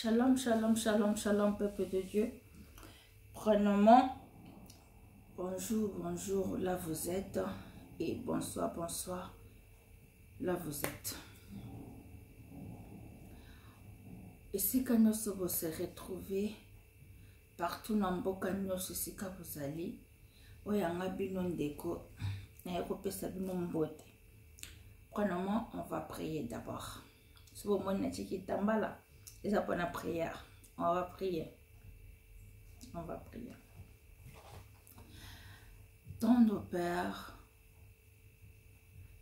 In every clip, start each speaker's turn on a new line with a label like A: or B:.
A: Shalom, shalom, shalom, shalom, peuple de Dieu. Premièrement, bonjour, bonjour, là vous êtes. Et bonsoir, bonsoir, là vous êtes. Et si quand nous se retrouver partout dans le mboka nyonso sika vous allez, oyanga bino ndeko, na pesa bino mbote. Premièrement, on va prier d'abord. Si vous m'avez dit que tambala, c'est ça pour la prière. On va prier. On va prier. Ton nos pères,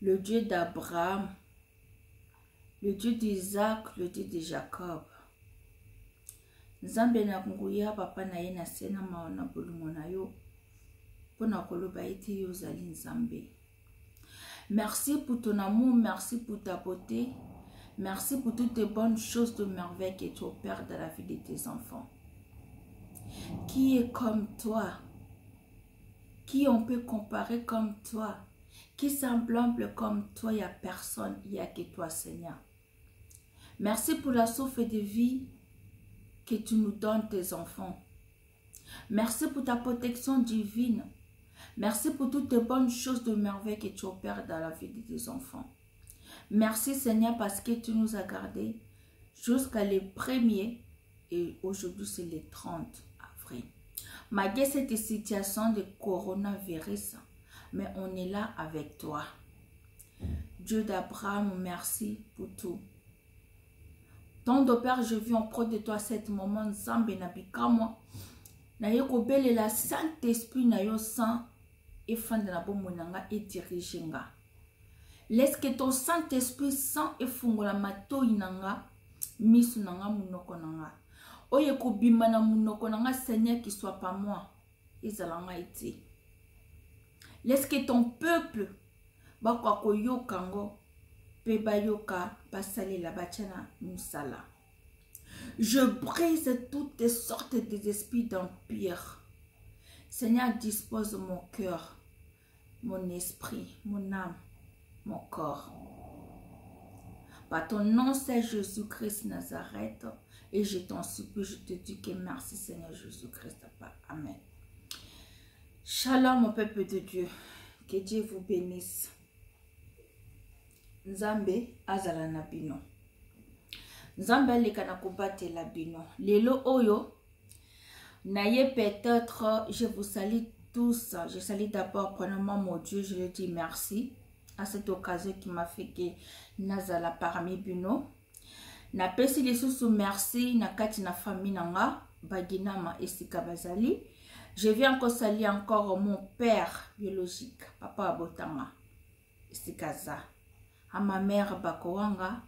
A: le Dieu d'Abraham, le Dieu d'Isaac, le Dieu de Jacob. Nzambe na nguya papa na ye na sena maona bolungo na yo. Pona koloba ete yo zali nzambe. Merci pour ton amour, merci pour ta beauté. Merci pour toutes les bonnes choses de merveille que tu opères dans la vie de tes enfants. Qui est comme toi? Qui on peut comparer comme toi? Qui semblable comme toi? Il n'y a personne, il n'y a que toi, Seigneur. Merci pour la souffle de vie que tu nous donnes, tes enfants. Merci pour ta protection divine. Merci pour toutes les bonnes choses de merveille que tu opères dans la vie de tes enfants. Merci Seigneur parce que tu nous as gardés jusqu'à le 1er et aujourd'hui c'est le 30 avril. Malgré cette situation de coronavirus, mais on est là avec toi. Dieu d'Abraham, merci pour tout. Ton Père, je viens auprès de toi cet moment, Nzambe na bikamo. Na yeko bele la Saint-Esprit na yo sang et fin de la bomonanga et dirigenga. Laisse que ton Saint-Esprit sang et fungola mato inanga misu nanga munoko nanga. Oye ko bimana munoko nanga Seigneur qui soit pas moi. Izalanga iti. Laisse que ton peuple bakwa ko yokango pe ba yoka basali la bachana musala. Je brise toutes sortes d'esprits d'empire. Seigneur, dispose mon cœur, mon esprit, mon âme, mon corps. Par ton nom, c'est Jésus-Christ Nazareth. Et je t'en supplie, je te dis que merci Seigneur Jésus-Christ. Amen. Shalom, mon peuple de Dieu. Que Dieu vous bénisse. Nzambe azala na bino. Nzambe aleka na kobatela bino. Lelo oyo. Naye peut-être, je vous salue tous. Je salue d'abord, premièrement mon Dieu, je lui dis merci à cette occasion qui m'a fait que nazala parmi bino. Na pesi lisusu merci na kati na famille nanga baginama esika bazali. Je viens encore saluer encore mon père biologique, papa Abotanga esikaza. À ma mère Bakowanga,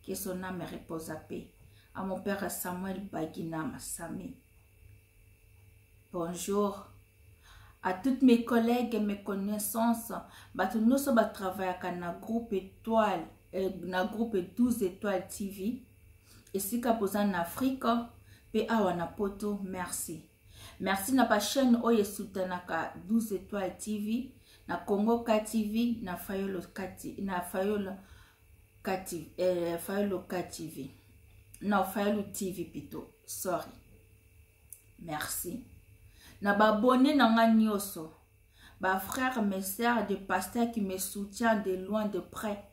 A: que son âme repose à paix. À mon père Samuel Baginama Sami. Bonjour à toutes mes collègues et mes connaissances. Nous sommes travaillés dans le groupe étoile, dans le groupe 12 étoiles TV. Et si vous êtes en Afrique, et à Poto, merci. Merci na pa chaîne oye soutenaka 12 étoiles TV, na Congo KTV, na Fayolo KTV, na Fayolo KTV, Fayolo KTV, na Fayolo TV plutôt. Sorry. Merci. Na ba abonné na nga nyoso, ba frères, mes sœurs, des pasteurs qui me soutiennent de loin, de près.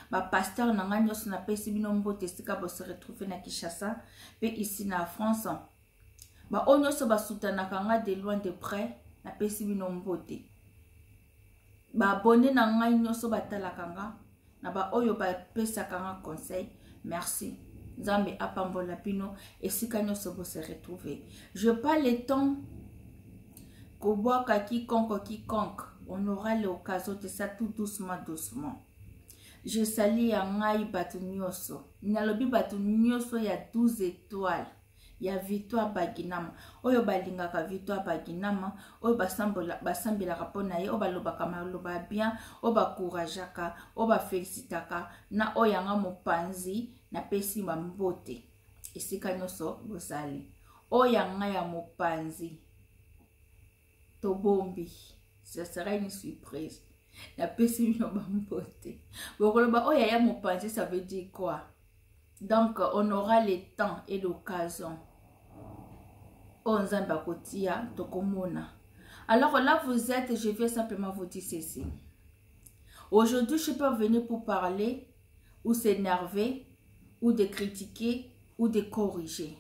A: Ba pasteur na nga nyoso na pesi bino mbote sika bo se retrouver na Kinshasa, pe ici na France. Ba onyoso ba soutenaka nga de loin, de près, na pesi bino mbote. Ba abonné na nga nyoso ba talaka nga, na ba oyo ba pesaka nga conseil, merci. Nzambe apambola bino et sika nyoso bo se retrouver. Je pas le temps. Quiconque, on aura l'occasion de ça tout doucement, doucement. Je salue Angaï Batunyoso. Nalobi Batunyoso, il y a 12 étoiles. Il y a Victoire Baginama. Oyo balingaka Victoire Baginama. Oyo basambila rapona ye. Oba loba kamaloba bien. Oba courageaka. Oba félicitaka. Na oyanga mopanzi. Na pesi mbote. Isika nyoso bosali. Oyanga ya mopanzi. Tobombi, ça sera une surprise. La personne va m'emporter. Bon, oh, yaya mon pensée, ça veut dire quoi? Donc, on aura le temps et l'occasion. Alors là, vous êtes, je vais simplement vous dire ceci. Aujourd'hui, je ne suis pas venue pour parler ou s'énerver ou de critiquer ou de corriger.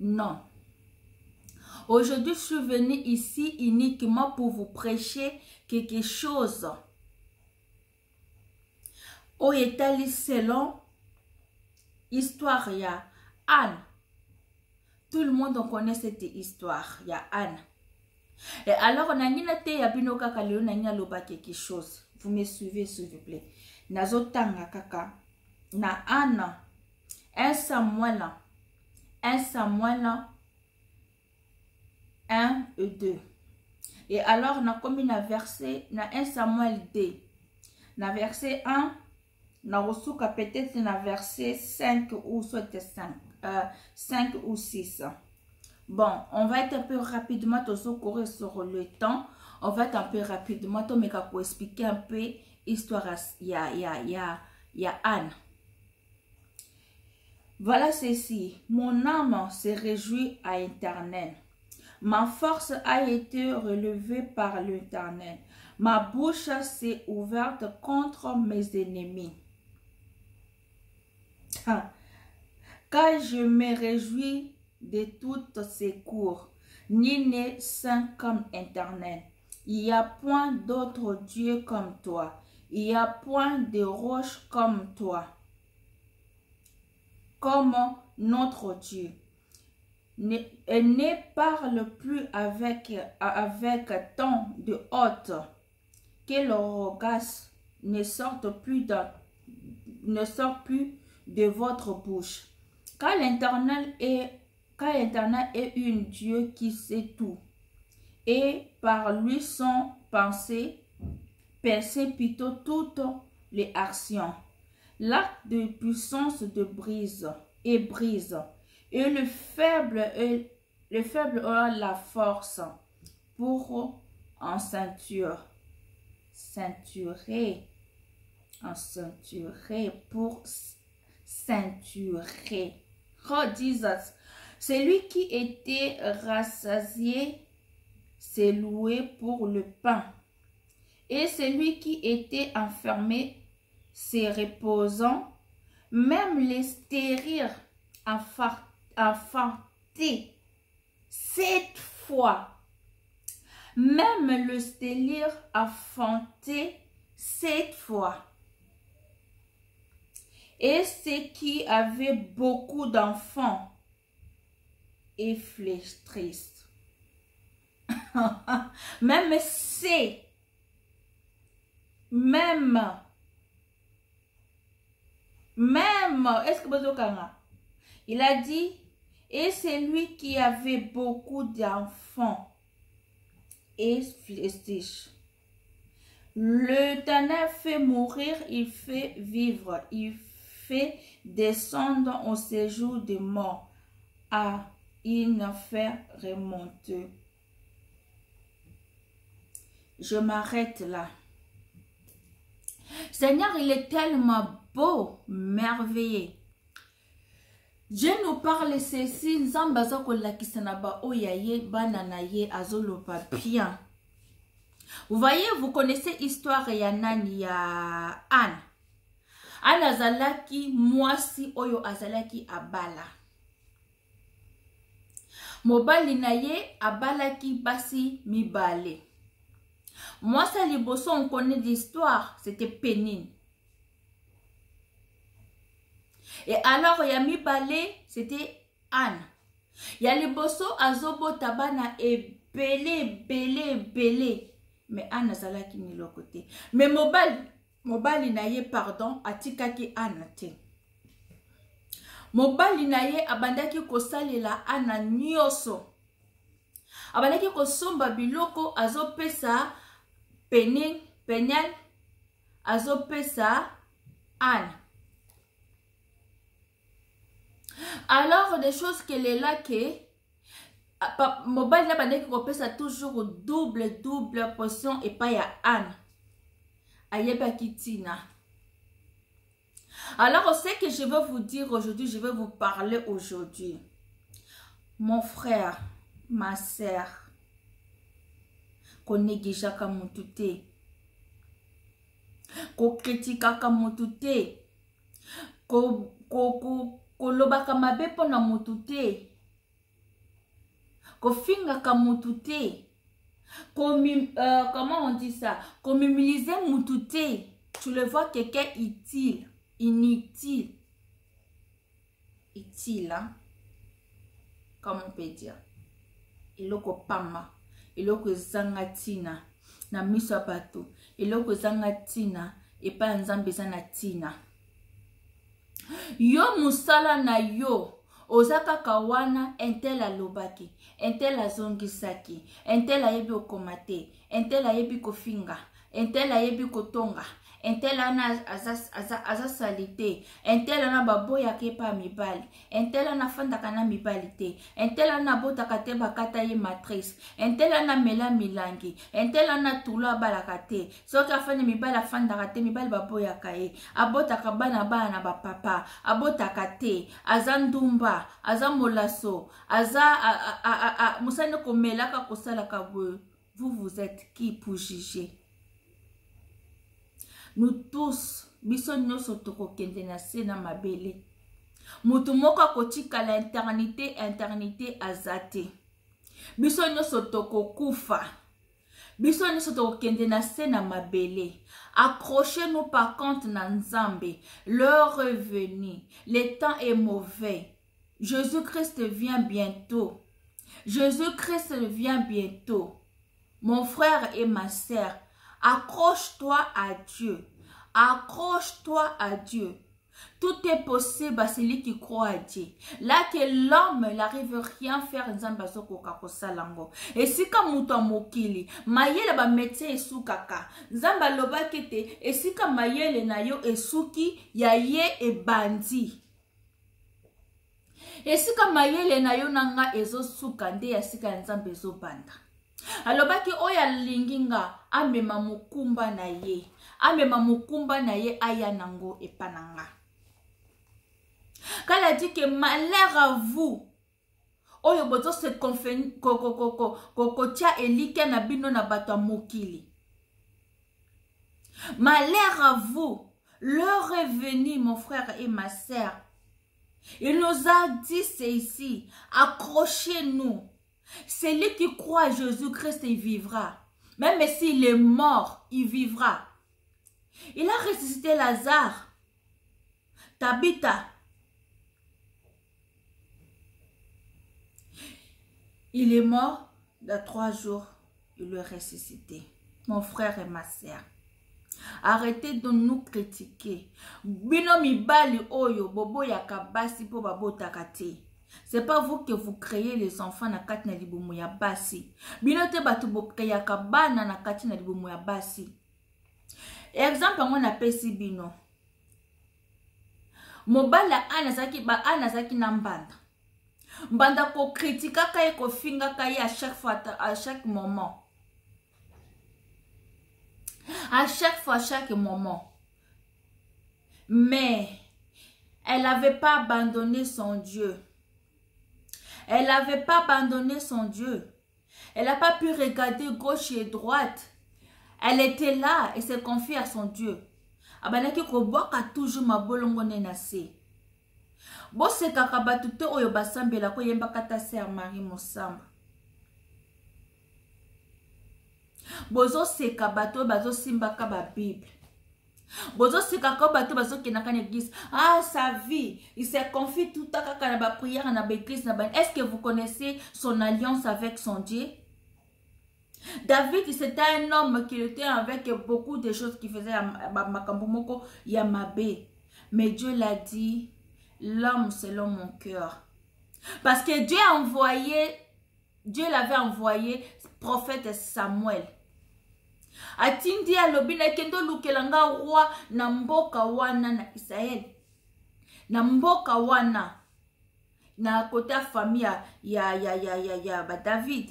A: Non. Aujourd'hui, je suis venue ici uniquement pour vous prêcher quelque chose. Au Italie, selon histoire, il y a Anne. Tout le monde connaît cette histoire. Il y a Anne. Et alors, on a quelque chose. Vous me suivez, s'il vous plaît. Nazotanga kaka. Na Anne. 1 Samuel. 1 et 2. Et alors, on a comme un verset. Na 1 Samuel 2. Na verset 1. Na reçuka peut-être na verset 5 ou soit 5 ou 6. Bon, on va être un peu rapidement courir sur le temps. On va être un peu rapidement pour expliquer un peu l'histoire. Il y a Anne. Voilà ceci. Mon âme se réjouit à l'Éternel. Ma force a été relevée par l'Éternel. Ma bouche s'est ouverte contre mes ennemis. Car je me réjouis de toutes ses cours, ni ne saint comme Éternel. Il n'y a point d'autre Dieu comme toi. Il n'y a point de roche comme toi. Comme notre Dieu. Et ne parle plus avec tant de haute que le regard ne sort plus de votre bouche. Car l'Éternel est un Dieu qui sait tout, et par lui sont pensées plutôt toutes les actions. L'acte de puissance de brise, et le faible a la force pour en ceinturer, pour ceinturer. Oh Jesus, celui qui était rassasié s'est loué pour le pain, et celui qui était enfermé s'est reposant, même les stériles enfantés 7 fois, même le stérile enfanté 7 fois. Et ceux qui avaient beaucoup d'enfants et flétrissent. Même est-ce que vous avez il a dit, et celui qui avait beaucoup d'enfants et flétrissent. L'Éternel fait mourir, il fait vivre, il fait descendre au séjour des morts, il ne fait remonter. Je m'arrête là. Seigneur, il est tellement beau, merveilleux. Dieu nous parle ceci, Nzambaza kolakisanaba oyaye bananaye azolopa bien. Vous voyez, vous connaissez l'histoire ya nani ya Anne. Anne azalaki mwasi oyo azalaki abala. Mobali na ye abalaki basi mibale. Mwasi liboso on connaît l'histoire, c'était Pénine. Et alors ya mibale, c'était Anne. Ya liboso azobo tabana belé. Mais Anne azalaki ni le côté. Mais mobali na ye pardon atikaki Anne te. Mobali na ye abandaki kosalela Anne nyoso. Abandaki kosomba biloko azopesa Peniel azopesa Anne. Alors des choses qu'elle est là que mobile n'a pas kopesa toujours double portion et pas ya Anne. Ayeba kitina. Alors, ce que je veux vous dire aujourd'hui, je vais vous parler aujourd'hui. Mon frère, ma sœur, qu'on négligea mutu te, qu'on critica mutu te, qu'on lobaka mabe pona mutu te, qu'on finga mutu te, comment on dit ça, qu'on mimilise mutu te. Tu le vois quelqu'un utile, inutile, utile, hein? Comme on peut dire. Iloko pamba, iloko zangatina, na miso bato, iloko zangatina, et pas nzambe tina. Yo musala na yo, ozaka kawana, entel alobaki, entel azongisaki, entel ayebi okomate, entel ayebi kofinga, entel ayebi kotonga. Entel ana aza salite, entel ana baboya kepa mibali, entel ana fandaka na mibali te, entel ana botaka te bakata ye matrice, entel ana mela milangi, entel ana tula balaka te, soki afane mibali afandaka te, mibali baboya kaye, abotaka bana bana bapapa, abotaka te, aza ndumba, aza molaso, aza musane komelaka kosalaka boye. Vous êtes qui pour juger? Nous tous, biso nyoso toko kende na se na mabele. Mutu moko kotika la eternité azate. Biso nyoso toko kufa. Biso nyoso toko kende na se na mabele. Accrochez-nous par contre na nzambe. L'heure est venue. Le temps est mauvais. Jésus-Christ vient bientôt. Jésus-Christ vient bientôt. Mon frère et ma sœur, accroche-toi à Dieu. Accroche-toi à Dieu. Tout est possible à celui qui croit à Dieu. Là que l'homme n'arrive rien faire, et si comme muto mokili, mayele ba médecin esukaka. Nzamba loba kete, et si comme mayele na yo esuki, ya ye e bandi. Et si comme mayele na yo nanga ezo suka nde ya sika nzamba ezo banda. Alobaki oya linginga amema mukumba na ye. Amema mukumba na ye aya nango epananga. Quand elle dit que malheur à vous. Oyo bozo se confine kokotia elike na bino na bato mokili. Malheur à vous. L'heure est venue, mon frère et ma sœur. Il nous a dit c'est ici. Accrochez-nous. Celui qui croit à Jésus-Christ, il vivra. Même s'il est mort, il vivra. Il a ressuscité Lazare. Tabitha. Il est mort, dans 3 jours, il est ressuscité. Mon frère et ma sœur. Arrêtez de nous critiquer. Bino mibali oyo bobo yakabasi po babo takate. C'est pas vous que vous créez les enfants na kati na libumu ya basi. Bino te batu bo créya kabana na kati na libumu ya basi. Exemple on a pesi bino. Mobala anazaki na mbanda. Mbanda ko kritika kaye ko finga kaye à chaque fois, à chaque moment. À chaque fois, à chaque moment. Mais elle n'avait pas abandonné son Dieu. Elle n'avait pas abandonné son Dieu. Elle n'a pas pu regarder gauche et droite. Elle était là et s'est confiée à son Dieu. Abanaki ko boka toujours ma bolongo nenase. Bose kakabatu te oyo basambela ko yemba kata sœur Marie Mosamba. Bozo seka bato bazo simbaka ba Bible. Bozo seka ko bato bazo kenaka na église. Ah, sa vie, il s'est confié tout à kaka na ba prière na ba église na ba. Est-ce que vous connaissez son alliance avec son Dieu? David, c'était un homme qui était avec beaucoup de choses qui faisaient makambo moko yamabe. Mais Dieu l'a dit, l'homme selon mon cœur. Parce que Dieu l'avait envoyé prophète Samuel. Atindi alobina kendo lukelanga roi na mboka wana na Israël. Na mboka wana na kota famille ya ba David.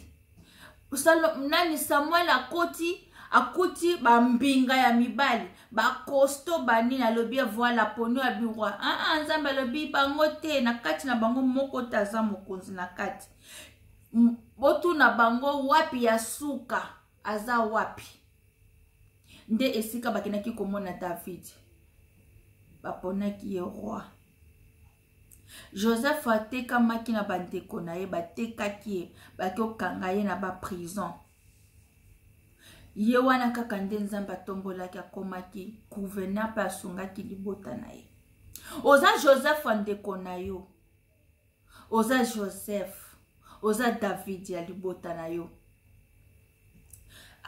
A: Nani Samuel akoti akuti bambinga ya mibali bakosto banini alobi voilà ponu ya biroi nzambe alobi bango te na kati na bango moko taza mokonzi na kati botuna bango wapi ya suka aza wapi nde esika bakenaki komona David baponaki ye roi. Joseph atekamaki na bandeko na ye batekaki ye bakokanga ye na ba prison. Ye wana kaka nde nzambe atombolaki akomaki gouverneur pe asungaki libota na ye. Oza Joseph andeko na yo, oza Joseph, oza David ya libota na yo.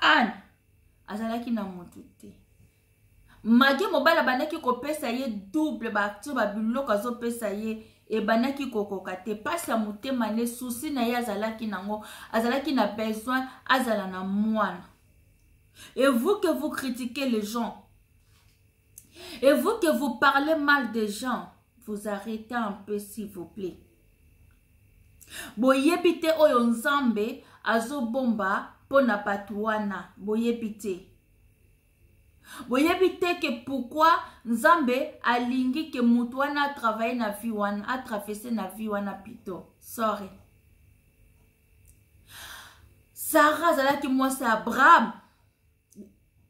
A: Anne azalaki na mutu te. Mage mobala banaki kopesa ye double bakti ba biloko azopesa ye e banaki kokoka te pasi ya motema ne souci na ye azalaki nango azalaki na besoin azala na mwana. Et vous que vous critiquez les gens, et vous que vous parlez mal des gens, vous arrêtez un peu s'il vous plaît. Boyebite oyo nzambe azobomba pona patuana boyebite. Boyebite que pourquoi nzambe alingi que mutuana a travaillé na vie wana, a traversé na vie wana pito. Sorry. Sarah zalaki moi c'est Abraham.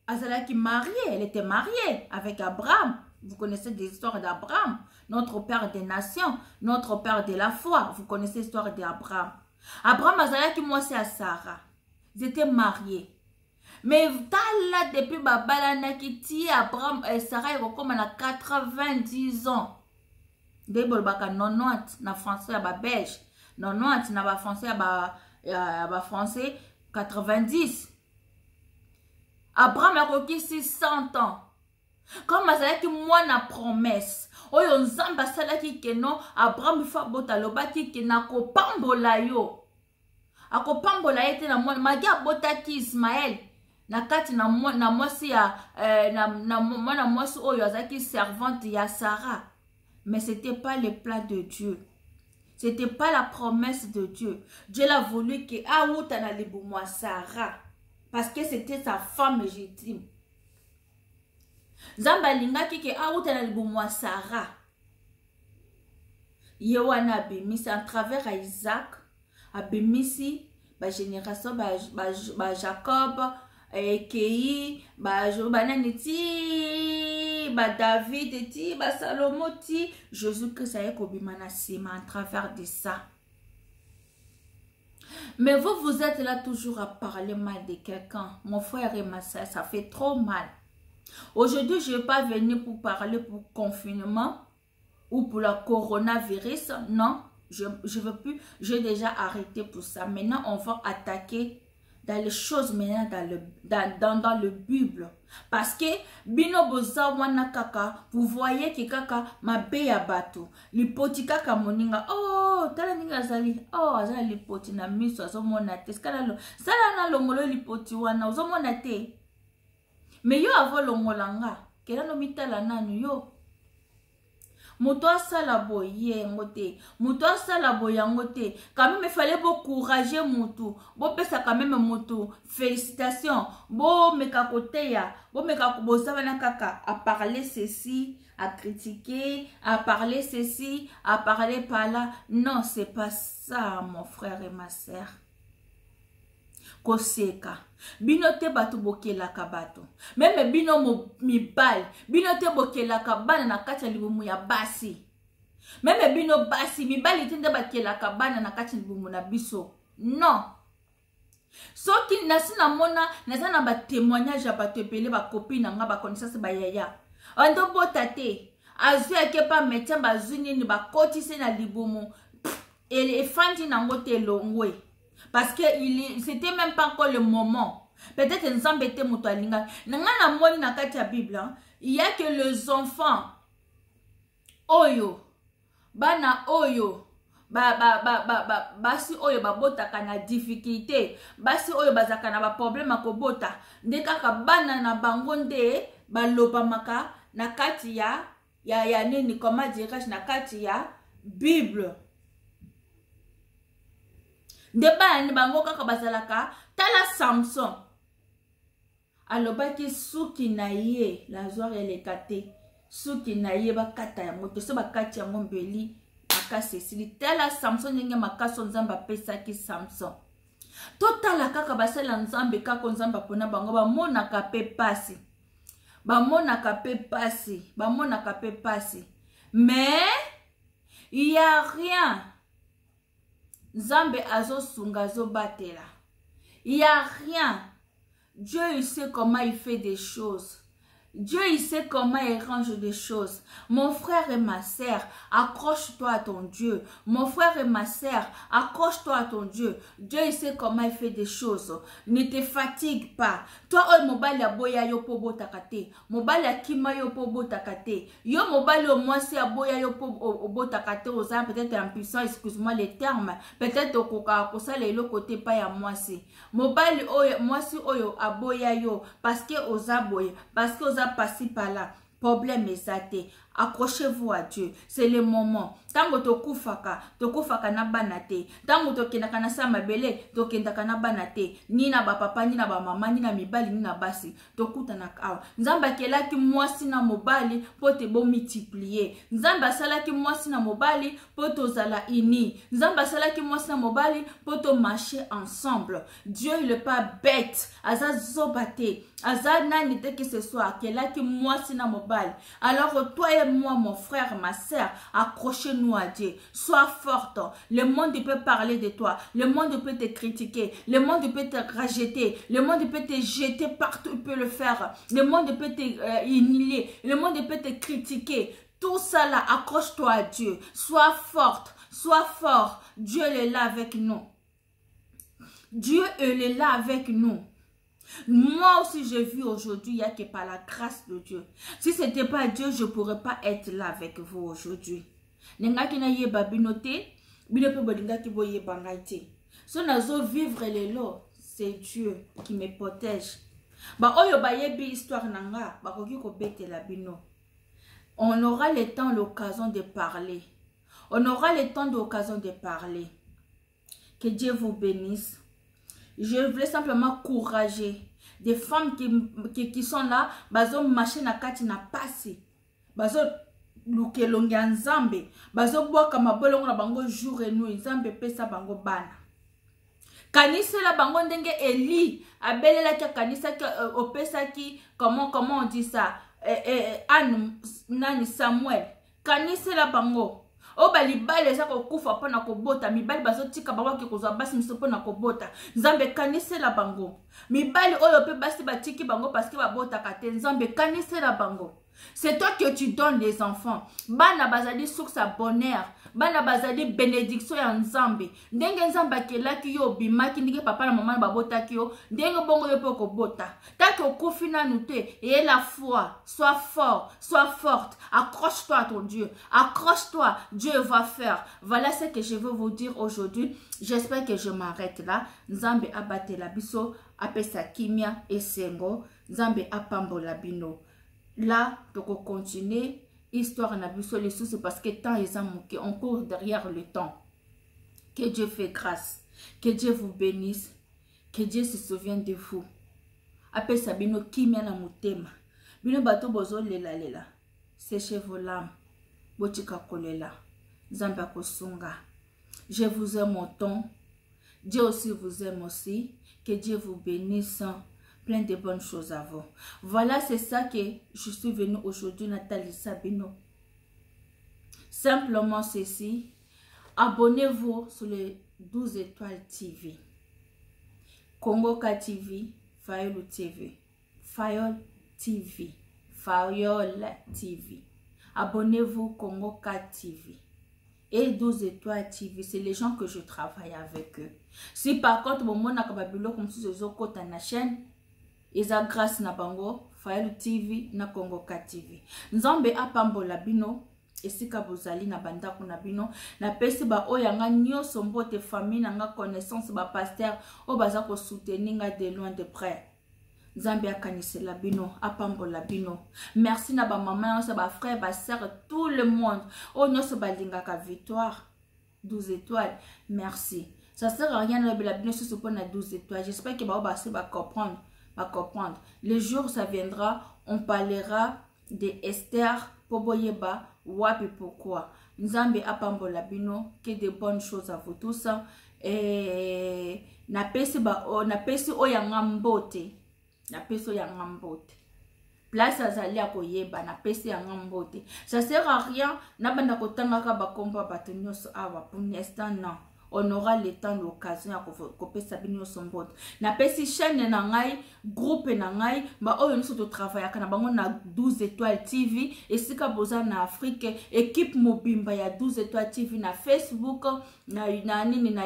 A: Azalaki mariée, elle était mariée avec Abraham. Vous connaissez des histoires d'Abraham, notre père des nations, notre père de la foi. Vous connaissez l'histoire d'Abraham. Abraham azalaki moi c'est à Sarah. Ils étaient mariés. Mais là depuis babala qui ti Abraham et Sarah ils comme à 90 ans. Des bolbaka 90 na français ba belge, 90 na ba français ba français 90. Abraham a requis 600 ans. Comme azalaki moi na promesse. Oyo nzamba salaki ke non Abraham fa bota lobaki ke na kopambola yo. Akopambola ete na moi magi abotaki Ismaël. Na kati na mwasi ya na mwasi oyo azalaki servante ya Sarah. Mais c'était pas le plan de Dieu. C'était pas la promesse de Dieu. Dieu l'a voulu que aouta na libumo Sarah. Parce que c'était sa femme légitime. Zamba lingaki ke aouta na libumo Sarah. Yewana abimisi à travers Isaac. Abimisi ba génération ba Jacob. Kei, banani ti, David ti, Salomon ti, Jésus-Christ a kobima na sima à travers de ça. Mais vous êtes là toujours à parler mal de quelqu'un. Mon frère et ma soeur, ça fait trop mal. Aujourd'hui, je ne vais pas venir pour parler pour confinement ou pour le coronavirus. Non, je ne veux plus. J'ai déjà arrêté pour ça. Maintenant, on va attaquer dans les choses maintenant dans le Bible. Parce que bino boza wana kaka, vous voyez que kaka mabe ya bato. Lipoti kaka moninga. Oh, tala ninga zali. Oh, azali lipoti na miso azo mona te. Sala na longolo lipoti wana azo mona te. Mais yo avo longolanga. Kela no mitala nanu yo. Muto asala boye ngote, muto asala boye ngote. Quand même il fallait encourager mutu, bo pesa quand même mutu. Félicitations, bo meka kote ya, bo meka kobosa wana kaka à parler ceci, à critiquer, à parler ceci, à parler par là. Non, c'est pas ça mon frère et ma sœur. Koseka bino te bato bokelaka bato même bino mibali bino te bokelaka bana na kati ya libumu ya basi même bino basi mibali te nde bakelaka bana na kati ya libumu na biso non soki nasi na mona naza na ba témoignage ya bato ebele ba copine nga ba connaissance ba yaya ando bota te azu yake pa médecin bazwi nini bakotisi na libumu elefandi nango te longwe. Parce que c'était même pas encore le moment. Peut-être que nous avons été moutoualinga. Il y a que les enfants. Oyo. Bana oyo. Basi oyo babota kana difficulté. Basi oyo bazaka na ba problème akobota. Ndeka bana na bangonde baloba maka na kati ya nini comment dirais-je na kati ya Bible. Deba ni bango kaka bazalaka tala Samson alobaki suki na ye lazware eleka te suki na ye bakata yango te so bakati yango mbeli makasi esili tala Samson ndenge makasi nzambe apesaki Samson totala kaka basala nzambe kaka nzambe apona bango bamonaka pe pasi mais il y a rien nzambe azosunga azobatela il y a rien. Dieu il sait comment il fait des choses. Dieu il sait comment il range des choses. Mon frère et ma sœur, accroche-toi à ton Dieu. Mon frère et ma sœur, accroche-toi à ton Dieu. Dieu il sait comment il fait des choses. Ne te fatigue pas. Toi mobile aboya yo pobo takate. Mobile kima yo pobo takate. Yo mobile au moins si aboya yo pobo takate aux gens peut-être impuissant, excuse-moi les termes. Peut-être au koka kosa le côté pas ya moi si. Mobile oyo moi si oyo aboya yo parce que aux aboya parce que aux passé par là, problème est. Accrochez-vous à Dieu, c'est le moment. Tango tokufaka na banate. Tango tokendaka na sama bele, tokendaka na banate. Ni na ba papa, ni na ba mama, ni na mibali, ni na basi. Tokuta na kawa. Nzamba kelaki mwasi na mobali, pote bo multiplier. Nzamba salaki mwasi na mobali, poto zala ini. Nzamba salaki mwasi na mobali, poto marcher ensemble. Dieu il est pas bête. Aza zobate. Aza nani te que ce soit. Kelaki mwasi na mobali. Alors toi et moi, mon frère, ma soeur, accrochez-nous à Dieu. Sois forte. Le monde peut parler de toi. Le monde peut te critiquer. Le monde peut te rejeter. Le monde peut te jeter partout. Il peut le faire. Le monde peut te humilier. Le monde peut te critiquer. Tout ça là, accroche-toi à Dieu. Sois forte. Sois fort. Dieu est là avec nous. Dieu est là avec nous. Moi aussi, j'ai vu aujourd'hui, il n'y a que par la grâce de Dieu. Si ce n'était pas Dieu, je ne pourrais pas être là avec vous aujourd'hui. C'est Dieu qui me protège. On aura le temps, l'occasion de parler. On aura le temps, l'occasion de parler. Que Dieu vous bénisse. Je voulais simplement encourager des femmes qui sont là, bazo marcher na kati na pasi, bazo lukelonga nzambe, bazo boka mabolongo na bango jour et nuit, nzambe pesa bango bana. Kanisa la bango ndenge Eli, abelela kia kanisa ki opesa ki, comment on dit ça, nani Samuel, kanisa la bango. O balibali eza kokufa pona kobota mibali bazotika bango ke kozwa basi miso pona kobota nzambe kanisela bango mibali oyo pe basi batiki bango parce que babota kate nzambe kanisela bango. C'est toi que tu donnes les enfants. Bana bazali source à bonheur. Bana bazali bénédiction ya nzambe. Ndenge nzambe akelaki yo bimaki ndenge papa na maman babotaki yo. Ndenge bongo yo pe kobota. Taki okufi nanu te. Et la foi. Sois fort. Sois forte. Accroche-toi à ton Dieu. Accroche-toi. Dieu va faire. Voilà ce que je veux vous dire aujourd'hui. J'espère que je m'arrête là. Nzambe abate la biso. Apesa kimia et sengo. Nzambe apambola bino. Là, donc on continue. Histoire n'a vu sur les sous, c'est parce que temps est manqué. On court derrière le temps. Que Dieu fait grâce. Que Dieu vous bénisse. Que Dieu se souvienne de vous. Après ça, bino kimia na mutema. Bino bato bozo lela lela. Séchez vos larmes. Botika kolela. Zamba kosunga. Je vous aime autant. Dieu aussi vous aime aussi. Que Dieu vous bénisse. Plein de bonnes choses à vous. Voilà, c'est ça que je suis venue aujourd'hui, Nathalie Sabino. Simplement ceci. Abonnez-vous sur les 12 étoiles TV. Congoka TV, Fayol TV. Fayol TV. Fayol TV. Abonnez-vous, Congoka TV. Et 12 étoiles TV, c'est les gens que je travaille avec eux. Si par contre, mon monde n'a pas comme si je suis na chaîne, Eza grâce na bango, Fayol TV na Congoka TV. Nzambe apambola bino, esika bozali na bandako na bino, na pesi ba oyanga nyoso mbote famille na nga connaissance ba pasteur o baza ko soutenir nga de loin de près. Nzambe akanisela bino, apambola bino. Merci na ba maman, ba frère, ba sœur, tout le monde. O nyoso balingaka victoire 12 étoiles. Merci. Ça sert à rien de la bino sur ce point à 12 étoiles. J'espère que ba comprendre. va comprendre. Le jour ça viendra, on parlera de Esther, Poboyeba, Wapi pourquoi. Nzambe apambola bino, que de bonnes choses à vous tous. Et napesi oyanga mbote. Napesi oyanga mbote. Place azali ya koyeba na pesi ya ngambote. Ça sert à rien na banda kotangaka bakomba bato nyonso awa pour l'instant non. On aura le temps l'occasion ya kopesa bino sombote. Na pesi chaîne na ngai, groupe na ngai, ba oyo nso to travaillaka na bango na 12 étoiles TV, esika boza na Afrique, équipe mobimba ya 12 étoiles TV na Facebook, na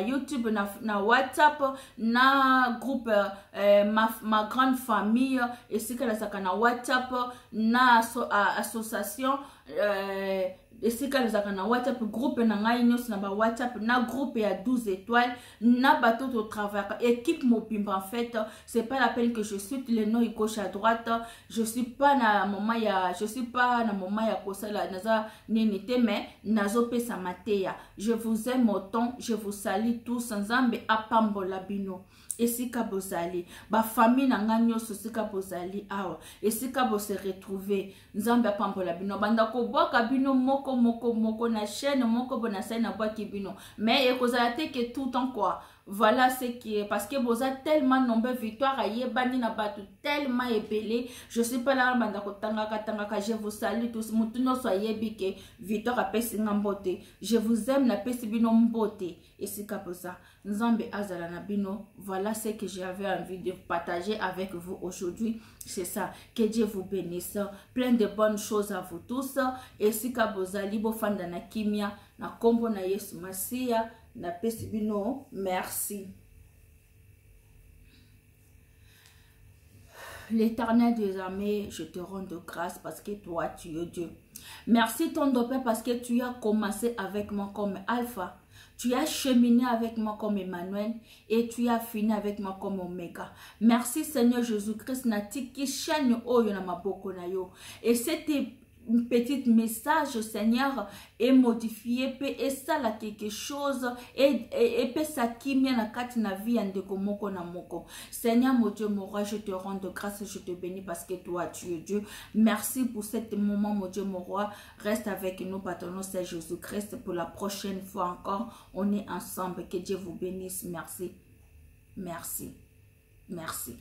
A: YouTube, na WhatsApp, na groupe ma grande famille, esika la saka na WhatsApp, na association esika lezaka na WhatsApp groupe na ngai nyos na ba WhatsApp na groupe ya 12 étoiles na bateau de travail équipe mobimba en fait c'est pas la peine que je cite les noms gauche à droite je suis pas na moment ya kosala naza nenete mais nazo pesa mateya je vous aime autant je vous salue tous nzambe apambola bino esika bozali ba famille na nga nyonso esika bozali awa esika bo se retrouver nzambe apambola bino banda ko boka bino moko na chaîne moko bona sai na boki bino mais ekozala te que tout temps quoi. Voilà ce qui est parce que vous avez tellement nombreux victoires à yebani na batu tellement ébélé. Je suis pas là banda ko tangaka je vous salue tous mutuno soyez bike victoire a pesi ngambote. Je vous aime na pesi bino mbote et c'est comme ça. Nzambe azala na bino. Voilà ce que j'avais envie de partager avec vous aujourd'hui. C'est ça. Que Dieu vous bénisse. Plein de bonnes choses à vous tous. Et si kabozali bo fanda na kimia na kombo na Yesu Masia. Na pesi bino, merci. L'Éternel des armées, je te rends de grâce parce que toi, tu es Dieu. Merci ton Père parce que tu as commencé avec moi comme Alpha. Tu as cheminé avec moi comme Emmanuel et tu as fini avec moi comme Omega. Merci Seigneur Jésus-Christ natiki chaîne oyo na maboko na yo. Et c'était une petite message Seigneur est modifié et ça là quelque chose et peut ça qui m'a na kati na vie ndeko moko na moko. Seigneur mon Dieu mon roi, je te rends de grâce, je te bénis parce que toi tu es Dieu. Merci pour cet moment mon Dieu mon roi. Reste avec nous par ton nom c'est Jésus-Christ pour la prochaine fois encore. On est ensemble, que Dieu vous bénisse. Merci. Merci. Merci.